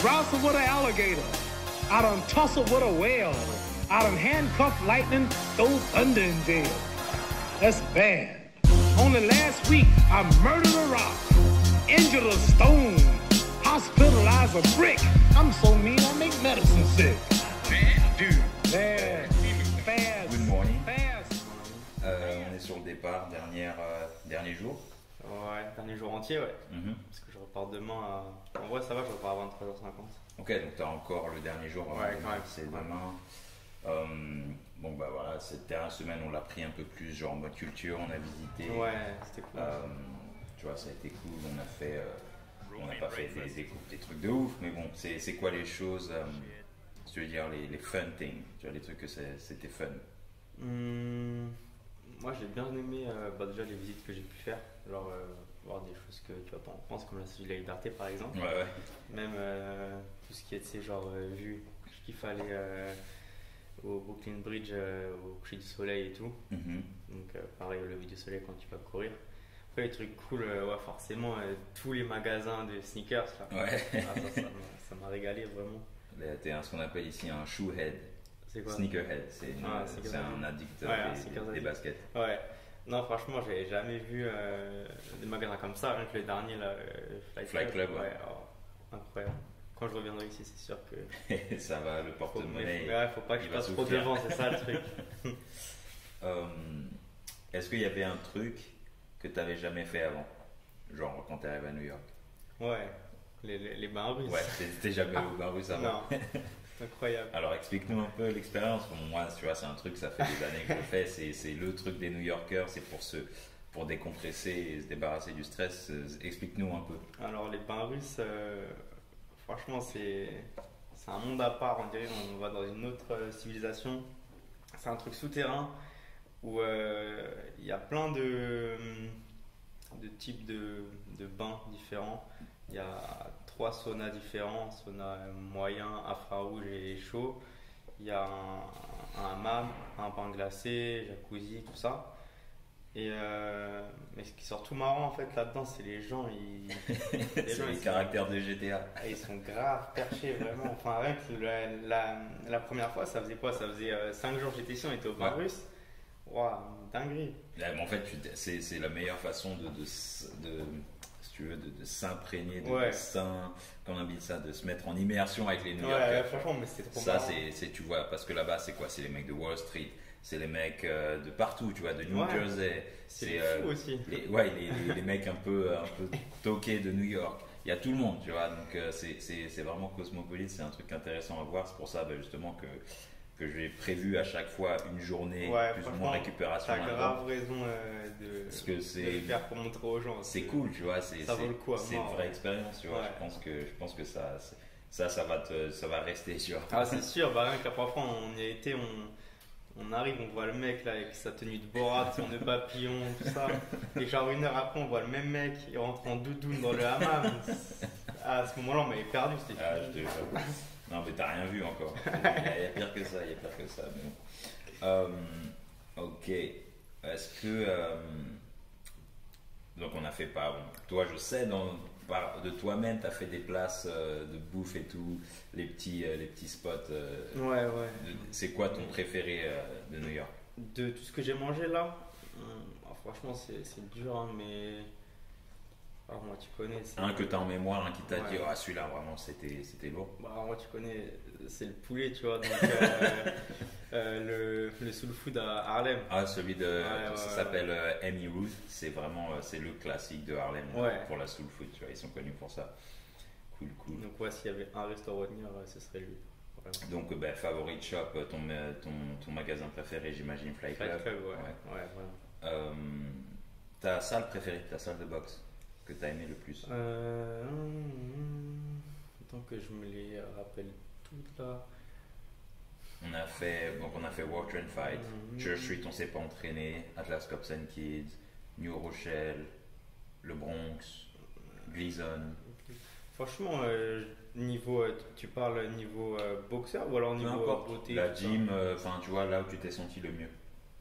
wrestled with an alligator. I done tussled with a whale. I done handcuffed lightning, throw thunder in jail. That's bad. Only last week, I murdered a rock, injured a stone, hospitalized a brick. I'm so mean, I make medicine sick. Bad dude. Bad. Fast. Good morning. Fast. On est sur le départ, dernier jour. Ouais, dernier jour entier, ouais. Parce que je repars demain à... En vrai, ça va, je repars à 23h50. Ok, donc tu as encore le dernier jour. Ouais, quand même. C'est demain. Bon, bah voilà, cette dernière semaine, on l'a pris un peu plus, genre en mode culture, on a visité. Ouais, c'était cool. Tu vois, ça a été cool. On a fait. On n'a pas fait des trucs de ouf, mais bon, c'est quoi les choses, je veux dire, les fun things, tu vois, les trucs que c'était fun. Moi, j'ai bien aimé déjà les visites que j'ai pu faire, genre voir des choses que tu vois pas en France, comme la Statue de la Liberté par exemple. Ouais. Même tout ce qui est, tu sais, genre vu, je kiffe aller au Brooklyn Bridge, au coucher du soleil et tout. Donc pareil, au lever du soleil quand tu vas courir. Après, les trucs cool, ouais, forcément, tous les magasins de sneakers là. Ouais. Ça m'a régalé vraiment. T'es ce qu'on appelle ici un shoehead. C'est quoi? Sneakerhead, c'est un addict des baskets. Ouais. Non, franchement, j'ai jamais vu des magasins comme ça. Rien que le dernier, là, Fly Club, ouais. Incroyable. Quand je reviendrai ici, c'est sûr que. Ça va, le porte-monnaie. Ouais, faut pas que je passe trop devant, c'est ça le truc. Est-ce qu'il y avait un truc que tu n'avais jamais fait avant? Genre quand tu es arrivé à New York? Ouais, les bains russes. Ouais, t'es jamais au bain russe avant? Non. Incroyable. Alors explique-nous un peu l'expérience. Moi, tu vois, c'est un truc, ça fait des années que je fais. C'est le truc des New Yorkers, c'est pour décompresser et se débarrasser du stress. Explique-nous un peu. Alors les bains russes, franchement, c'est un monde à part. On dirait on va dans une autre civilisation. C'est un truc souterrain où il y a plein de types de bains différents. Il y a 3 saunas différents, sauna moyen, infrarouge et chaud. Il y a un hammam, un bain glacé, jacuzzi, tout ça. Et mais ce qui sort tout marrant en fait là-dedans, c'est les gens. C'est les caractères de GTA. Ils sont grave perchés vraiment. Enfin, rien que la première fois, ça faisait quoi? Ça faisait 5 jours que j'étais ici, on était au bain russe. Waouh, dinguerie. En fait, c'est la meilleure façon de si tu veux, de s'imprégner qu'on appelle ça, de se mettre en immersion avec les New Yorkers. Ouais, franchement, mais c'était trop ça, marrant. tu vois, parce que là-bas, c'est quoi? C'est les mecs de Wall Street, c'est les mecs de partout, tu vois, de New Jersey. C'est les fous aussi. Les mecs un peu toqués de New York. Il y a tout le monde, tu vois, donc c'est vraiment cosmopolite, c'est un truc intéressant à voir. C'est pour ça, justement, que j'ai prévu à chaque fois une journée plus ou moins récupération. T'as grave raison de le faire pour montrer aux gens. C'est cool, tu vois. Ça vaut le coup. C'est une vraie expérience, tu vois. Je pense que ça va rester, tu vois. Ah, c'est sûr. Rien que la première fois on y a été, on arrive, on voit le mec là avec sa tenue de Borat, son nœud papillon, tout ça. Et genre 1 heure après, on voit le même mec, il rentre en doudoune dans le hammam. À ce moment-là, on m'avait perdu. Non, mais t'as rien vu encore. Il y a pire que ça, Mais bon. Ok. Est-ce que. Donc, on a fait pas. Bon, toi, je sais, de toi-même, t'as fait des places de bouffe et tout, les petits spots. Ouais. C'est quoi ton préféré de New York? De tout ce que j'ai mangé là, franchement, c'est dur, hein, mais. Alors moi tu connais. Un que tu as en mémoire, un qui t'a dit celui-là vraiment c'était lourd. Moi tu connais, c'est le poulet, tu vois. Donc, le soul food à Harlem. Ah, celui de. Ça s'appelle Amy Ruth. C'est vraiment c'est le classique de Harlem pour la soul food, tu vois. Ils sont connus pour ça. Cool. Donc s'il y avait un resto à retenir, ce serait lui. Vraiment. Donc favorite shop, ton magasin préféré, j'imagine Fly Club. Ouais. Ta salle préférée, ta salle de boxe que tu as aimé le plus? Tant que je me les rappelle toutes là. On a fait Walk and Fight, Church Street, on s'est pas entraîné, Atlas Cops and Kids, New Rochelle, le Bronx, Gleason. Franchement, niveau, tu parles niveau boxeur ou alors niveau beauté? La gym, tu vois, là où tu t'es senti le mieux.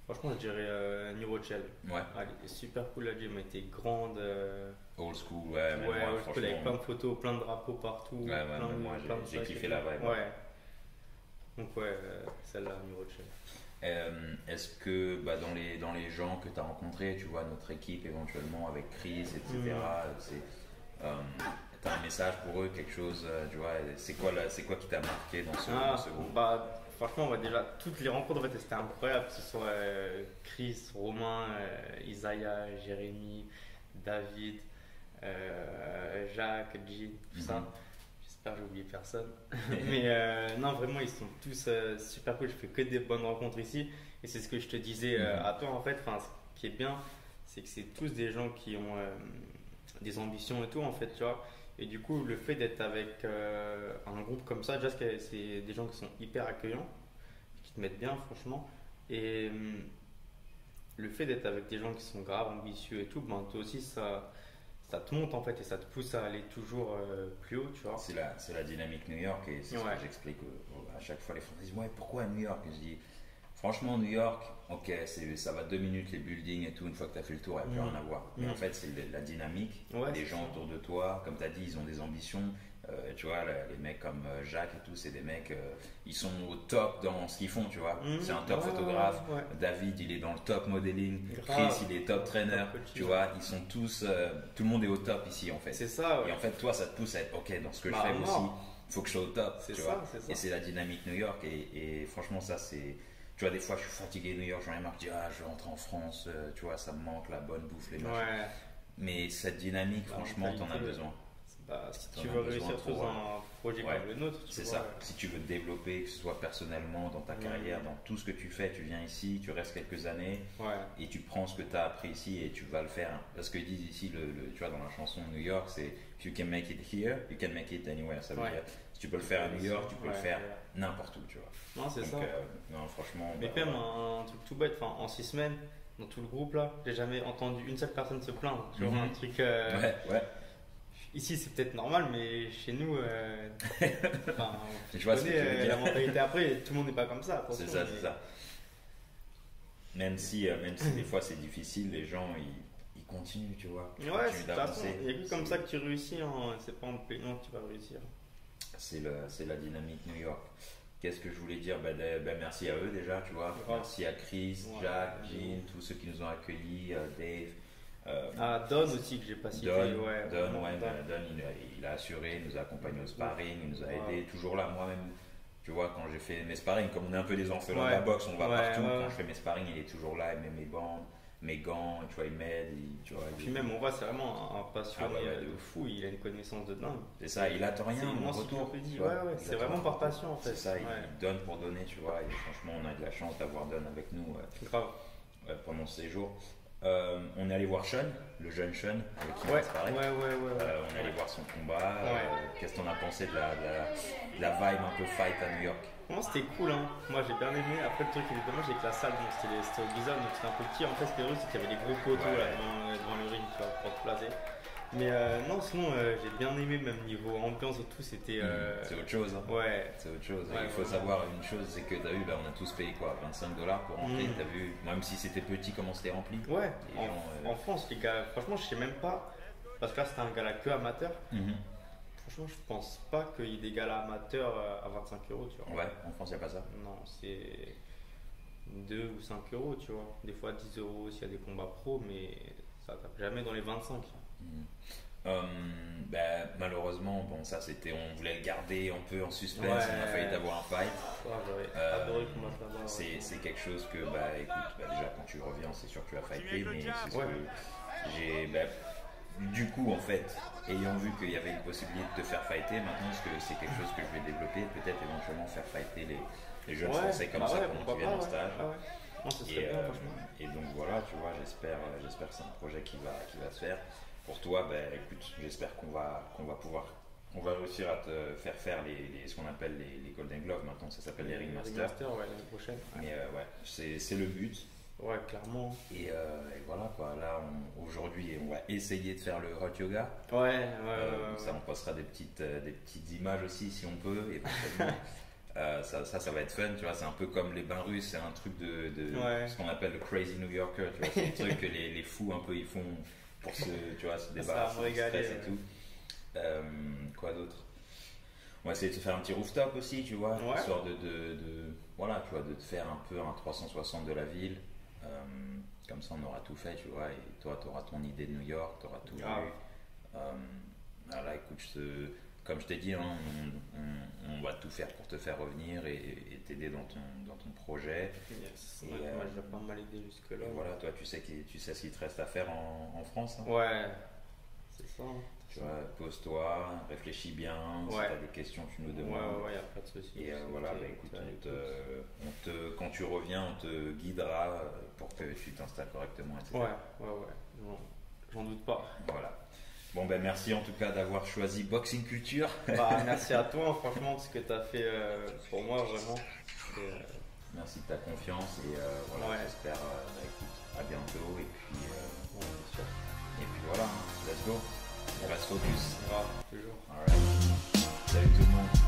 Franchement, je dirais New Rochelle. Ouais. Elle est super cool, la gym, elle était grande. Old school, ouais, même Ouais, moi, old school avec plein franchement. de photos, plein de drapeaux partout. Ouais, ouais, plein même de- moi, plein de j'ai sacs kiffé et la tout. vibe. Ouais. Donc, ouais, celle-là, New Rothschild. Est-ce que dans les gens que tu as rencontrés, tu vois, notre équipe éventuellement avec Chris, etc., tu as un message pour eux, quelque chose, tu vois, c'est quoi qui t'a marqué dans dans ce groupe? Bah, franchement, déjà, toutes les rencontres, en fait, c'était incroyable. Que ce soit Chris, Romain, Isaiah, Jérémy, David, Jacques, Jean, tout ça. J'espère que j'ai oublié personne. Mais non, vraiment, ils sont tous super cool. Je fais que des bonnes rencontres ici. Et c'est ce que je te disais à toi, en fait. Enfin, ce qui est bien, c'est que c'est tous des gens qui ont des ambitions et tout, en fait, tu vois. Et du coup, le fait d'être avec un groupe comme ça, déjà, c'est des gens qui sont hyper accueillants, qui te mettent bien, franchement. Et le fait d'être avec des gens qui sont graves, ambitieux et tout, ben, toi aussi, ça te monte en fait et ça te pousse à aller toujours plus haut, tu vois. C'est la dynamique New York et c'est ce que j'explique à chaque fois. Les Français disent ouais, pourquoi à New York? Et je dis franchement, New York, ok, ça va 2 minutes les buildings et tout. Une fois que tu as fait le tour, il n'y a plus rien à voir. Mais en fait, c'est la dynamique, les gens autour de toi. Comme tu as dit, ils ont des ambitions. Tu vois, les mecs comme Jacques et tout, c'est des mecs, ils sont au top dans ce qu'ils font, tu vois. C'est un top photographe. David, il est dans le top modeling. Chris, il est top trainer. Tu vois, ils sont tous, tout le monde est au top ici en fait. C'est ça. Et en fait, toi, ça te pousse à être ok dans ce que je fais aussi. Il faut que je sois au top, tu vois. Et c'est la dynamique New York. Et franchement, ça, c'est. Tu vois, des fois, je suis fatigué de New York, j'en ai marre de dire, je vais rentrer en France, tu vois, ça me manque, la bonne bouffe, les machins. Mais cette dynamique, franchement, t'en as besoin. Bah, si tu veux réussir sur un projet comme le nôtre, c'est ça. Si tu veux te développer, que ce soit personnellement, dans ta carrière, dans tout ce que tu fais, tu viens ici, tu restes quelques années et tu prends ce que tu as appris ici et tu vas le faire. Parce qu'ils disent ici, tu vois, dans la chanson New York, c'est If you can make it here, you can make it anywhere. Ça veut dire, si tu peux le faire à New York, tu peux le faire n'importe où, tu vois. Non, c'est ça. Non, franchement. Mais quand même, un truc tout bête, en 6 semaines, dans tout le groupe là, j'ai jamais entendu une seule personne se plaindre sur un truc. Ici, c'est peut-être normal, mais chez nous, je vois ce que tu veux dire. La mentalité après, tout le monde n'est pas comme ça. C'est ça, c'est ça. Même si des fois c'est difficile, les gens ils continuent, tu vois. Ouais, c'est d'avancer. Il n'y a que comme ça que tu réussis, hein. C'est pas en plaignant que tu vas réussir. C'est la dynamique New York. Qu'est-ce que je voulais dire? Merci à eux déjà, tu vois. Merci à Chris, Jack, Jean, tous ceux qui nous ont accueillis, Dave. Don aussi que j'ai pas cité. Don, il a assuré, il nous a accompagnés au sparring, il nous a aidé, toujours là. Moi-même, tu vois, quand j'ai fait mes sparring, comme on est un peu des orphelins de la boxe, on va partout. Quand je fais mes sparring, il est toujours là, il met mes bandes, mes gants, tu vois, il m'aide. Puis même, on voit, c'est vraiment un passionné de fou, il a une connaissance de dingue. C'est ça, il attend rien en retour. C'est vraiment par passion en fait. C'est ça, il donne pour donner, tu vois, et franchement, on a de la chance d'avoir Don avec nous pendant ce séjour. On est allé voir Sean, le jeune Sean, avec qui on a parlé. On est allé voir son combat. Qu'est-ce que t'en as pensé de la vibe un peu fight à New York? Moi, c'était cool, hein. Moi, j'ai bien aimé. Après, le truc qui était dommage, c'est que la salle, c'était au Bizarre, donc c'était un peu petit. En fait, ce qui est drôle, c'est qu'il y avait des gros poteaux là, devant le ring, tu vois, pour te placer. Mais non, sinon, j'ai bien aimé, même niveau ambiance et tout, c'était. C'est autre chose. Hein. C'est autre chose. Il faut savoir une chose, c'est que t'as vu, on a tous payé quoi, $25 pour rentrer. T'as vu, même si c'était petit, comment c'était rempli. En France, les gars, franchement, je sais même pas. Parce que là, c'était un gala que amateur. Franchement, je pense pas qu'il y ait des galas amateurs à 25 €, tu vois. Ouais, en France, il n'y a pas ça. Non, c'est 2 ou 5 €, tu vois. Des fois 10 € s'il y a des combats pro, mais ça tape jamais dans les 25. Malheureusement, ça c'était, on voulait le garder un peu en suspense, on a failli d'avoir un fight. J'aurais adoré qu'on m'a fait c'est quelque chose que, écoute, déjà quand tu reviens, c'est sûr que tu vas fighter, mais c'est ce que j'ai. Du coup, en fait, ayant vu qu'il y avait une possibilité de te faire fighter, maintenant c'est quelque chose que je vais développer, peut-être éventuellement faire fighter les jeunes Français comme ça pendant qu'ils viennent en stage. Et donc voilà, tu vois, j'espère que c'est un projet qui va se faire. Pour toi, écoute, j'espère qu'on va réussir à te faire ce qu'on appelle les Golden Gloves. Maintenant, ça s'appelle les Ringmasters. L'année prochaine. Mais c'est le but. Ouais, clairement. Et voilà quoi. Là, aujourd'hui, on va essayer de faire le hot yoga. Ça, on postera des petites images aussi si on peut, éventuellement. Ça va être fun, tu vois. C'est un peu comme les bains russes, c'est un truc de ce qu'on appelle le crazy New Yorker, tu vois. C'est un truc que les fous un peu ils font pour tu vois, se Ça débarrasser va me du stress régaler, et tout. Quoi d'autre? On va essayer de te faire un petit rooftop aussi, tu vois, Ouais. histoire voilà, tu vois, de te faire un peu un 360 de la ville. Comme ça, on aura tout fait, tu vois, et toi, tu auras ton idée de New York, tu auras tout vu. Voilà, écoute, comme je t'ai dit, hein, on va tout faire pour te faire revenir et t'aider dans ton projet. Yes. Et, Moi, j'ai pas mal aidé jusque-là. Et voilà, toi, tu sais ce qu'il te reste à faire en France. Hein. Ouais, c'est ça. Hein. Tu vois, pose-toi, réfléchis bien. Si Ouais. tu as des questions, tu nous Ouais, demandes. ouais, y a pas de souci. Et voilà, bah, écoute, Ouais, quand tu reviens, on te guidera pour que tu t'installes correctement, etc. ouais. J'en doute pas. Voilà. Bon, ben merci en tout cas d'avoir choisi Boxing Culture. Bah, merci à toi, franchement, ce que tu as fait pour moi, vraiment. Merci de ta confiance et voilà, Ouais. j'espère écoute, à bientôt et puis, Ouais, bien sûr. voilà, hein, let's go. On reste focus. Grave, toujours. Alright. Salut tout le monde.